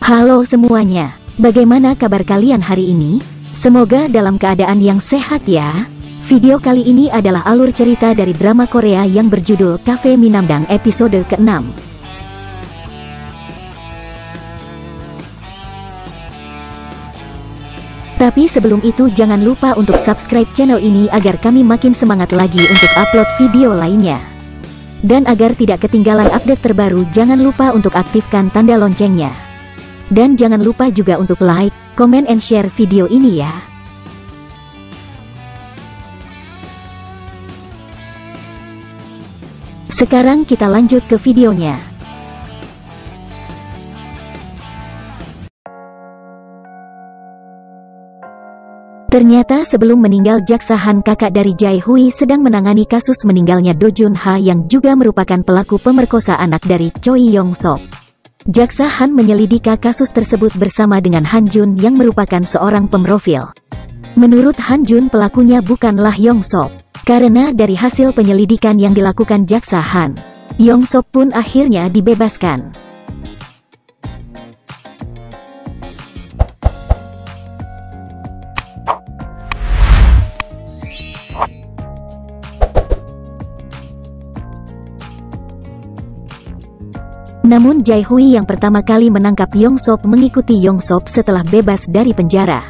Halo semuanya, bagaimana kabar kalian hari ini? Semoga dalam keadaan yang sehat ya. Video kali ini adalah alur cerita dari drama Korea yang berjudul Cafe Minamdang episode ke-6. Tapi sebelum itu jangan lupa untuk subscribe channel ini agar kami makin semangat lagi untuk upload video lainnya. Dan agar tidak ketinggalan update terbaru, jangan lupa untuk aktifkan tanda loncengnya. Dan jangan lupa juga untuk like, comment, and share video ini ya. Sekarang kita lanjut ke videonya. Ternyata sebelum meninggal Jaksa Han, kakak dari Jae Hui sedang menangani kasus meninggalnya Do Jun Ha yang juga merupakan pelaku pemerkosa anak dari Choi Yong Sop. Jaksa Han menyelidiki kasus tersebut bersama dengan Han Jun yang merupakan seorang pemrofil. Menurut Han Jun, pelakunya bukanlah Yong Sop. Karena dari hasil penyelidikan yang dilakukan Jaksa Han, Yong Sop pun akhirnya dibebaskan. Namun Jae Hui yang pertama kali menangkap Yong Sop mengikuti Yong Sop setelah bebas dari penjara.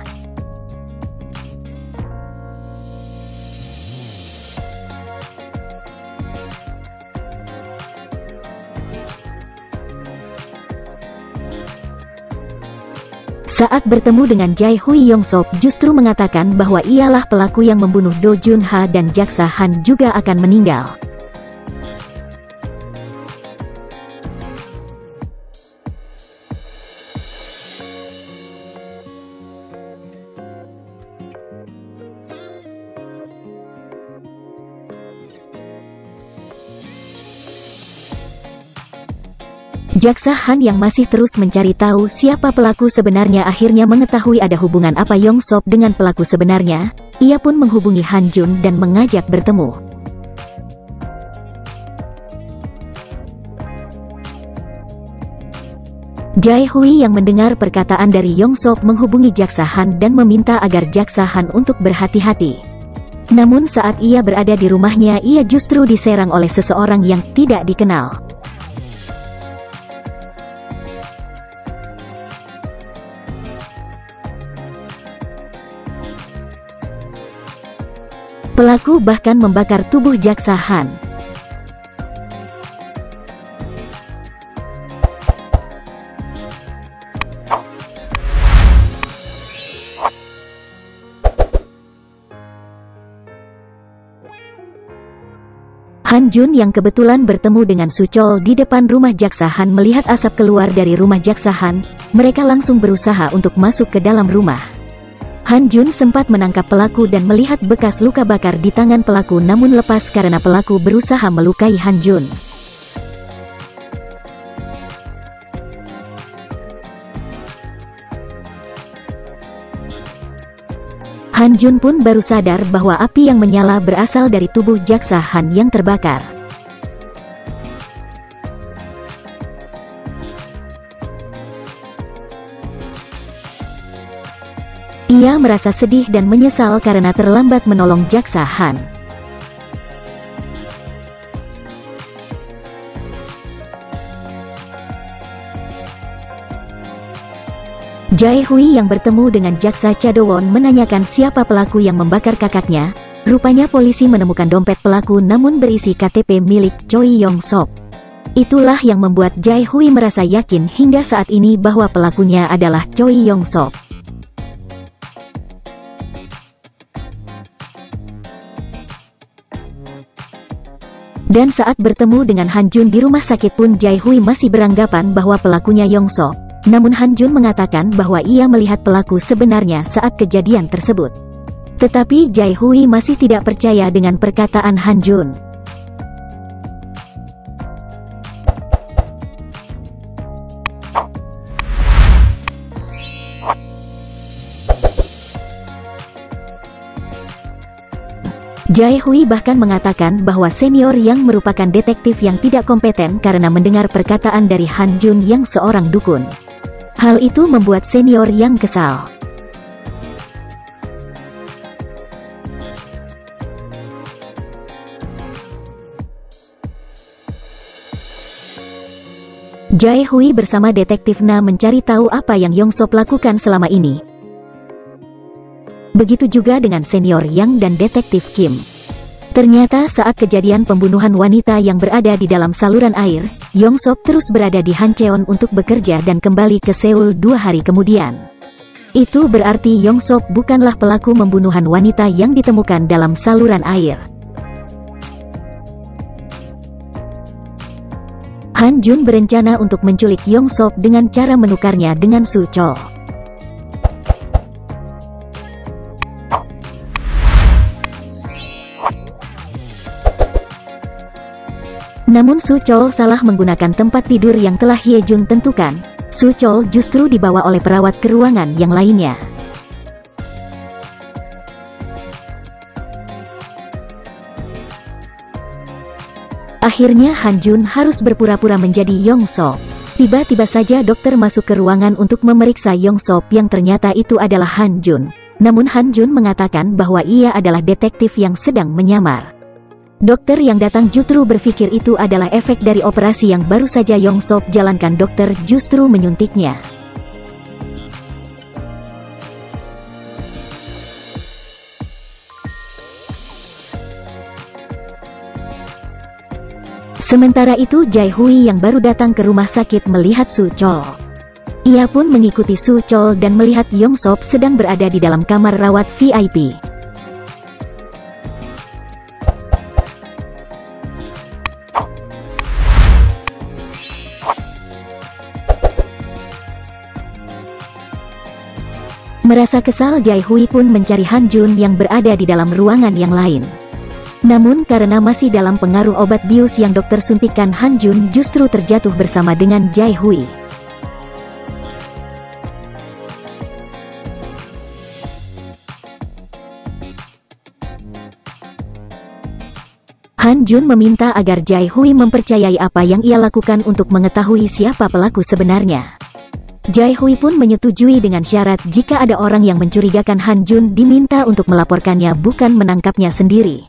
Saat bertemu dengan Jae Hui, Yong Sop justru mengatakan bahwa ialah pelaku yang membunuh Do Jun Ha dan Jaksa Han juga akan meninggal. Jaksa Han yang masih terus mencari tahu siapa pelaku sebenarnya akhirnya mengetahui ada hubungan apa Yong Sop dengan pelaku sebenarnya. Ia pun menghubungi Han Jun dan mengajak bertemu. Jae Hui yang mendengar perkataan dari Yong Sop menghubungi Jaksa Han dan meminta agar Jaksa Han untuk berhati-hati. Namun saat ia berada di rumahnya, ia justru diserang oleh seseorang yang tidak dikenal. Pelaku bahkan membakar tubuh Jaksa Han. Han Jun yang kebetulan bertemu dengan Suchol di depan rumah Jaksa Han melihat asap keluar dari rumah Jaksa Han. Mereka langsung berusaha untuk masuk ke dalam rumah. Han Jun sempat menangkap pelaku dan melihat bekas luka bakar di tangan pelaku, namun lepas karena pelaku berusaha melukai Han Jun. Han Jun pun baru sadar bahwa api yang menyala berasal dari tubuh Jaksa Han yang terbakar. Ia merasa sedih dan menyesal karena terlambat menolong Jaksa Han. Jae Hui yang bertemu dengan Jaksa Chadowon menanyakan siapa pelaku yang membakar kakaknya. Rupanya polisi menemukan dompet pelaku namun berisi KTP milik Choi Yong Sop. Itulah yang membuat Jae Hui merasa yakin hingga saat ini bahwa pelakunya adalah Choi Yong Sop. Dan saat bertemu dengan Han Jun di rumah sakit pun Jae Hui masih beranggapan bahwa pelakunya Yong Sop. Namun Han Jun mengatakan bahwa ia melihat pelaku sebenarnya saat kejadian tersebut. Tetapi Jae Hui masih tidak percaya dengan perkataan Han Jun. Jae Hui bahkan mengatakan bahwa senior yang merupakan detektif yang tidak kompeten karena mendengar perkataan dari Han Jun yang seorang dukun. Hal itu membuat senior Yang kesal. Jae-hui bersama detektif Na mencari tahu apa yang Yong-sop lakukan selama ini. Begitu juga dengan senior Yang dan detektif Kim. Ternyata saat kejadian pembunuhan wanita yang berada di dalam saluran air, Yong-sop terus berada di Hancheon untuk bekerja dan kembali ke Seoul 2 hari kemudian. Itu berarti Yong-sop bukanlah pelaku pembunuhan wanita yang ditemukan dalam saluran air. Han Jun berencana untuk menculik Yong-sop dengan cara menukarnya dengan Su Chol. Namun Su Chol salah menggunakan tempat tidur yang telah Hye Jun tentukan. Su Chol justru dibawa oleh perawat ke ruangan yang lainnya. Akhirnya Han Jun harus berpura-pura menjadi Yong-sop. Tiba-tiba saja dokter masuk ke ruangan untuk memeriksa Yong-sop yang ternyata itu adalah Han Jun. Namun Han Jun mengatakan bahwa ia adalah detektif yang sedang menyamar. Dokter yang datang justru berpikir itu adalah efek dari operasi yang baru saja Yong-sop jalankan. Dokter justru menyuntiknya. Sementara itu Jae-hui yang baru datang ke rumah sakit melihat Su Chol. Ia pun mengikuti Su Chol dan melihat Yong-sop sedang berada di dalam kamar rawat VIP. Merasa kesal, Jae-hui pun mencari Han Jun yang berada di dalam ruangan yang lain. Namun karena masih dalam pengaruh obat bius yang dokter suntikkan, Han Jun justru terjatuh bersama dengan Jae-hui. Han Jun meminta agar Jae-hui mempercayai apa yang ia lakukan untuk mengetahui siapa pelaku sebenarnya. Jae-hui pun menyetujui dengan syarat jika ada orang yang mencurigakan Han Jun diminta untuk melaporkannya, bukan menangkapnya sendiri.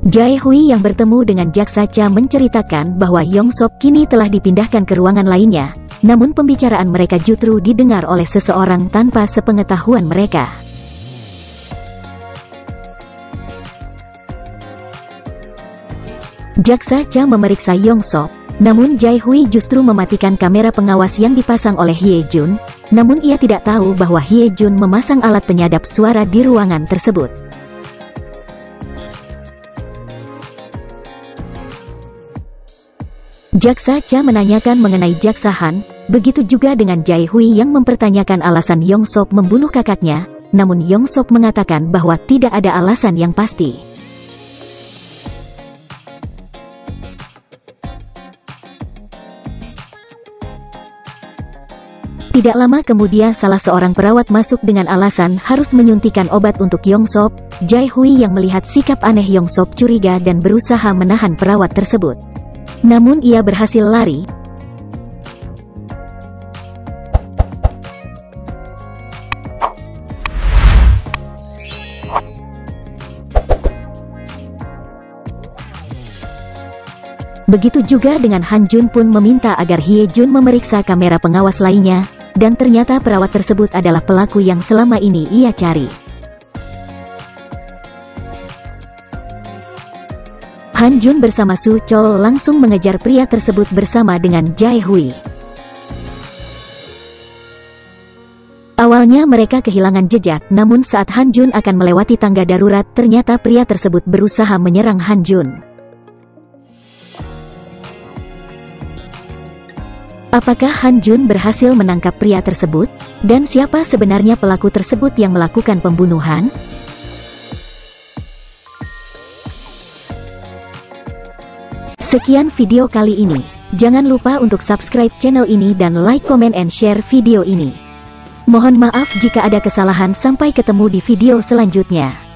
Jae-hui yang bertemu dengan Jaksa Cha menceritakan bahwa Yong-sop kini telah dipindahkan ke ruangan lainnya, namun pembicaraan mereka justru didengar oleh seseorang tanpa sepengetahuan mereka. Jaksa Cha memeriksa Yong-sop, namun Jae-hui justru mematikan kamera pengawas yang dipasang oleh Hye Jun, namun ia tidak tahu bahwa Hye Jun memasang alat penyadap suara di ruangan tersebut. Jaksa Cha menanyakan mengenai Jaksa Han, begitu juga dengan Jae-hui yang mempertanyakan alasan Yong-sop membunuh kakaknya, namun Yong-sop mengatakan bahwa tidak ada alasan yang pasti. Tidak lama kemudian salah seorang perawat masuk dengan alasan harus menyuntikkan obat untuk Yong-sop. Jae-hui yang melihat sikap aneh Yong-sop curiga dan berusaha menahan perawat tersebut. Namun ia berhasil lari. Begitu juga dengan Han Jun pun meminta agar Hye Jun memeriksa kamera pengawas lainnya, dan ternyata perawat tersebut adalah pelaku yang selama ini ia cari. Han Jun bersama Su Chol langsung mengejar pria tersebut bersama dengan Jae-hui. Awalnya mereka kehilangan jejak, namun saat Han Jun akan melewati tangga darurat, ternyata pria tersebut berusaha menyerang Han Jun. Apakah Han Jun berhasil menangkap pria tersebut? Dan siapa sebenarnya pelaku tersebut yang melakukan pembunuhan? Sekian video kali ini. Jangan lupa untuk subscribe channel ini dan like, comment, and share video ini. Mohon maaf jika ada kesalahan, sampai ketemu di video selanjutnya.